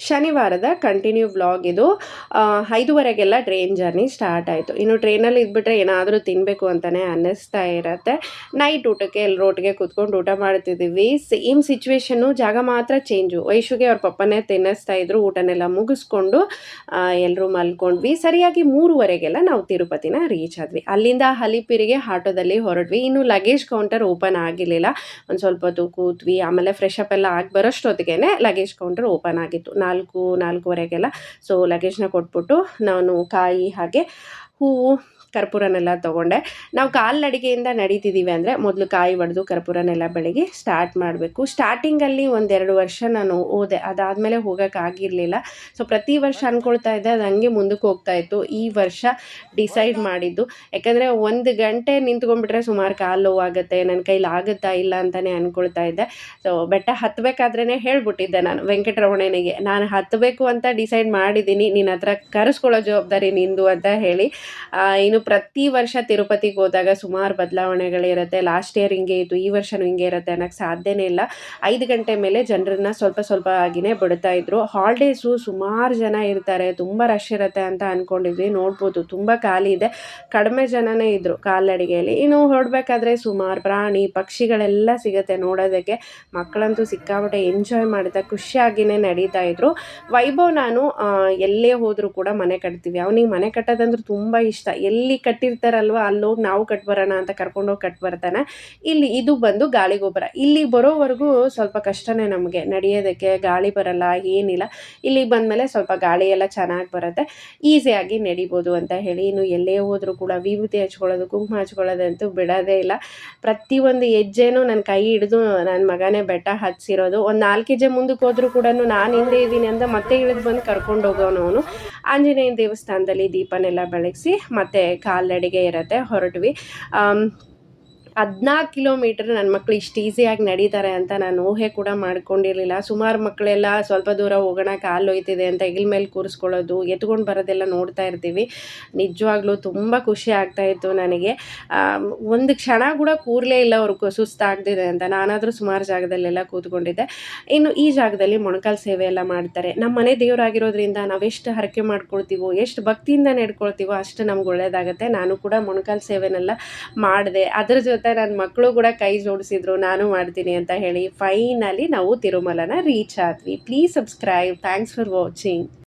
ಶನಿವಾರದ continue vlog ಇದು. 5:30ಗೆಲ್ಲ train journey start ಆಯಿತು. ಇನ್ನು ಟ್ರೈನಲ್ಲಿ ಇದ್ಬಿಟ್ರೆ ಏನಾದರೂ ತಿನ್ನಬೇಕು ಅಂತಲೇ ಅನ್ನಿಸ್ತಾ ಇರತ್ತೆ. ನೈಟ್ ಊಟಕ್ಕೆ ಎಲ್ಲರೂ ಒಟ್ಟಿಗೆ ಕೂತ್ಕೊಂಡು ಊಟ ಮಾಡ್ತಿದ್ದೀವಿ. ಸೇಮ್ ಸಿಚುವೇಶನ್ನು, ಜಾಗ ಮಾತ್ರ ಚೇಂಜು. ವೈಶುಗೆ ಅವ್ರ ಪಪ್ಪನೇ ತಿನ್ನಿಸ್ತಾ ಇದ್ರು. ಊಟನೆಲ್ಲ ಮುಗಿಸ್ಕೊಂಡು ಎಲ್ಲರೂ ಮಲ್ಕೊಂಡ್ವಿ. ಸರಿಯಾಗಿ 3:30ಗೆಲ್ಲ ನಾವು ತಿರುಪತಿನ ರೀಚ್ ಆದ್ವಿ. ಅಲ್ಲಿಂದ ಅಲಿಪಿರಿಗೆ ಆಟೋದಲ್ಲಿ ಹೊರಡ್ವಿ. ಇನ್ನು ಲಗೇಜ್ ಕೌಂಟರ್ ಓಪನ್ ಆಗಿರಲಿಲ್ಲ. ಒಂದು ಸ್ವಲ್ಪ ಹೊತ್ತು ಕೂತ್ವಿ. ಆಮೇಲೆ ಫ್ರೆಶ್ ಅಪ್ ಎಲ್ಲ ಆಗಿ ಬರೋಷ್ಟೊತ್ತಿಗೆ ಲಗೇಜ್ ಕೌಂಟರ್ ಓಪನ್ ಆಗಿತ್ತು 4:30ಗೆಲ್ಲ. ಸೊ ಲಗೇಜ್ನ ಕೊಟ್ಬಿಟ್ಟು ನಾನು ಕಾಯಿ ಹಾಗೆ ಹೂವು ಕರ್ಪೂರನೆಲ್ಲ ತೊಗೊಂಡೆ. ನಾವು ಕಾಲ್ನಡಿಗೆಯಿಂದ ನಡೀತಿದ್ದೀವಿ ಅಂದರೆ ಮೊದಲು ಕಾಯಿ ಒಡೆದು ಕರ್ಪೂರನೆಲ್ಲ ಬೆಳಗ್ಗೆ ಸ್ಟಾರ್ಟ್ ಮಾಡಬೇಕು. ಸ್ಟಾರ್ಟಿಂಗಲ್ಲಿ 1-2 ವರ್ಷ ನಾನು ಹೋದೆ. ಅದಾದಮೇಲೆ ಹೋಗೋಕ್ಕಾಗಿರಲಿಲ್ಲ. ಸೊ ಪ್ರತಿ ವರ್ಷ ಅಂದ್ಕೊಳ್ತಾ ಇದ್ದೆ, ಅದು ಹಂಗೆ ಮುಂದಕ್ಕೆ ಹೋಗ್ತಾ ಇತ್ತು. ಈ ವರ್ಷ ಡಿಸೈಡ್ ಮಾಡಿದ್ದು, ಯಾಕಂದರೆ 1 ಗಂಟೆ ನಿಂತ್ಕೊಂಡ್ಬಿಟ್ರೆ ಸುಮಾರು ಕಾಲು ನೋವಾಗುತ್ತೆ, ನನ್ನ ಕೈಲಿ ಆಗುತ್ತಾ ಇಲ್ಲ ಅಂತಲೇ ಅಂದ್ಕೊಳ್ತಾ ಇದ್ದೆ. ಸೊ ಬೆಟ್ಟ ಹತ್ತಬೇಕಾದ್ರೇ ಹೇಳ್ಬಿಟ್ಟಿದ್ದೆ ನಾನು ವೆಂಕಟರಮಣನಿಗೆ, ನಾನು ಹತ್ತಬೇಕು ಅಂತ ಡಿಸೈಡ್ ಮಾಡಿದ್ದೀನಿ, ನಿನ್ನ ಹತ್ರ ಕರೆಸ್ಕೊಳ್ಳೋ ಜವಾಬ್ದಾರಿ ನಿಂದು ಅಂತ ಹೇಳಿ. ಇನ್ನು ಪ್ರತಿ ವರ್ಷ ತಿರುಪತಿಗೆ ಹೋದಾಗ ಸುಮಾರು ಬದಲಾವಣೆಗಳಿರುತ್ತೆ. ಲಾಸ್ಟ್ ಇಯರ್ ಹಿಂಗೆ ಇತ್ತು, ಈ ವರ್ಷವೂ ಹಿಂಗೆ ಇರುತ್ತೆ ಅನ್ನೋಕ್ಕೆ ಸಾಧ್ಯನೇ ಇಲ್ಲ. 5 ಗಂಟೆ ಮೇಲೆ ಜನರನ್ನ ಸ್ವಲ್ಪ ಆಗಿನೇ ಬಿಡ್ತಾ ಇದ್ರು. ಹಾಲಿಡೇಸು ಸುಮಾರು ಜನ ಇರ್ತಾರೆ, ತುಂಬ ರಶ್ ಇರುತ್ತೆ ಅಂತ ಅಂದ್ಕೊಂಡಿದ್ವಿ. ನೋಡ್ಬೋದು ತುಂಬ ಖಾಲಿ ಇದೆ, ಕಡಿಮೆ ಜನನೇ ಇದ್ದರು ಕಾಲ್ನಡಿಗೆಯಲ್ಲಿ. ಇನ್ನು ಹೊರಡ್ಬೇಕಾದ್ರೆ ಸುಮಾರು ಪ್ರಾಣಿ ಪಕ್ಷಿಗಳೆಲ್ಲ ಸಿಗುತ್ತೆ ನೋಡೋದಕ್ಕೆ. ಮಕ್ಕಳಂತೂ ಸಿಕ್ಕಾಪಟ್ಟೆ ಎಂಜಾಯ್ ಮಾಡ್ತಾ ಖುಷಿಯಾಗಿಯೇ ನಡೀತಾ ಇದ್ರು. ವೈಭವ್ ನಾನು ಎಲ್ಲೇ ಹೋದರೂ ಕೂಡ ಮನೆ ಕಟ್ತೀವಿ. ಅವನಿಗೆ ಮನೆ ಕಟ್ಟೋದಂದ್ರೆ ತುಂಬ ಇಷ್ಟ. ಎಲ್ಲಿ ಕಟ್ಟಿರ್ತಾರಲ್ವ ಅಲ್ಲೋಗಿ ನಾವು ಕಟ್ಬರೋಣ ಅಂತ ಕರ್ಕೊಂಡೋಗಿ ಕಟ್ಬರ್ತಾನೆ. ಇದು ಬಂದು ಗಾಳಿಗೊಬ್ಬರ. ಇಲ್ಲಿಗೆ ಬರೋವರೆಗೂ ಸ್ವಲ್ಪ ಕಷ್ಟನೇ ನಮಗೆ ನಡೆಯೋದಕ್ಕೆ, ಗಾಳಿ ಬರಲ್ಲ ಏನಿಲ್ಲ. ಇಲ್ಲಿಗೆ ಬಂದಮೇಲೆ ಸ್ವಲ್ಪ ಗಾಳಿ ಎಲ್ಲ ಚೆನ್ನಾಗಿ ಬರುತ್ತೆ, ಈಸಿಯಾಗಿ ನಡಿಬೋದು ಅಂತ ಹೇಳಿ. ಇನ್ನು ಎಲ್ಲೇ ಹೋದರೂ ಕೂಡ ವಿಭೂತಿ ಹಚ್ಕೊಳ್ಳೋದು, ಕುಂಕುಮ ಹಚ್ಕೊಳ್ಳೋದಂತೂ ಬಿಡೋದೇ ಇಲ್ಲ. ಪ್ರತಿಯೊಂದು ಹೆಜ್ಜೆನೂ ನನ್ನ ಕೈ ಹಿಡಿದು ನನ್ನ ಮಗನೇ ಬೆಟ್ಟ ಹತ್ತಿಸಿರೋದು. ಒಂದು 4 ಹೆಜ್ಜೆ ಮುಂದಕ್ಕೆ ಹೋದರೂ ಕೂಡ ನಾನು ಹಿಂದೆ ಇದ್ದೀನಿ ಅಂತ ಮತ್ತೆ ಇಳಿದು ಬಂದು ಕರ್ಕೊಂಡು ಹೋಗೋನು ಅವನು. ಆಂಜನೇಯನ ದೇವಸ್ಥಾನದಲ್ಲಿ ದೀಪನೆಲ್ಲ ಬೆಳಗಿಸಿ ಮತ್ತೆ ಕಾಲ್ನಡಿಗೆ ಇರುತ್ತೆ, ಹೊರಟ್ವಿ. 14 ಕಿಲೋಮೀಟರ್ ನನ್ನ ಮಕ್ಕಳು ಇಷ್ಟು ಈಸಿಯಾಗಿ ನಡೀತಾರೆ ಅಂತ ನಾನು ಊಹೆ ಕೂಡ ಮಾಡ್ಕೊಂಡಿರಲಿಲ್ಲ. ಸುಮಾರು ಮಕ್ಕಳೆಲ್ಲ ಸ್ವಲ್ಪ ದೂರ ಹೋಗೋಣ ಕಾಲು ನೋಯ್ತಿದೆ ಅಂತ ಹೆಗಲ ಮೇಲೆ ಕೂರಿಸ್ಕೊಳ್ಳೋದು, ಎತ್ಕೊಂಡು ಬರೋದೆಲ್ಲ ನೋಡ್ತಾ ಇರ್ತೀವಿ. ನಿಜವಾಗ್ಲೂ ತುಂಬ ಖುಷಿ ಆಗ್ತಾಯಿತ್ತು ನನಗೆ. ಒಂದು ಕ್ಷಣ ಕೂಡ ಕೂರಲೇ ಇಲ್ಲ ಅವ್ರಿಗೆ ಸುಸ್ತಾಗ್ತಿದೆ ಅಂತ. ನಾನಾದರೂ ಸುಮಾರು ಜಾಗದಲ್ಲೆಲ್ಲ ಕೂತ್ಕೊಂಡಿದ್ದೆ. ಇನ್ನು ಈ ಜಾಗದಲ್ಲಿ ಮೊಣಕಾಲು ಸೇವೆ ಎಲ್ಲ ಮಾಡ್ತಾರೆ. ನಮ್ಮ ಮನೆ ದೇವರಾಗಿರೋದ್ರಿಂದ ನಾವೆಷ್ಟು ಹರಕೆ ಮಾಡ್ಕೊಳ್ತೀವೋ, ಎಷ್ಟು ಭಕ್ತಿಯಿಂದ ನಡ್ಕೊಳ್ತೀವೋ ಅಷ್ಟು ನಮ್ಗೆ ಒಳ್ಳೆಯದಾಗುತ್ತೆ. ನಾನು ಕೂಡ ಮೊಣಕಾಲು ಸೇವೆನೆಲ್ಲ ಮಾಡಿದೆ. ಅದರ ಜೊತೆ ನನ್ನ ಮಕ್ಕಳು ಕೂಡ ಕೈ ಜೋಡಿಸಿದ್ರು, ನಾನು ಮಾಡ್ತೀನಿ ಅಂತ ಹೇಳಿ. ಫೈನಲಿ ನಾವು ತಿರುಮಲನ ರೀಚ್ ಆದ್ವಿ. Please subscribe. Thanks for watching.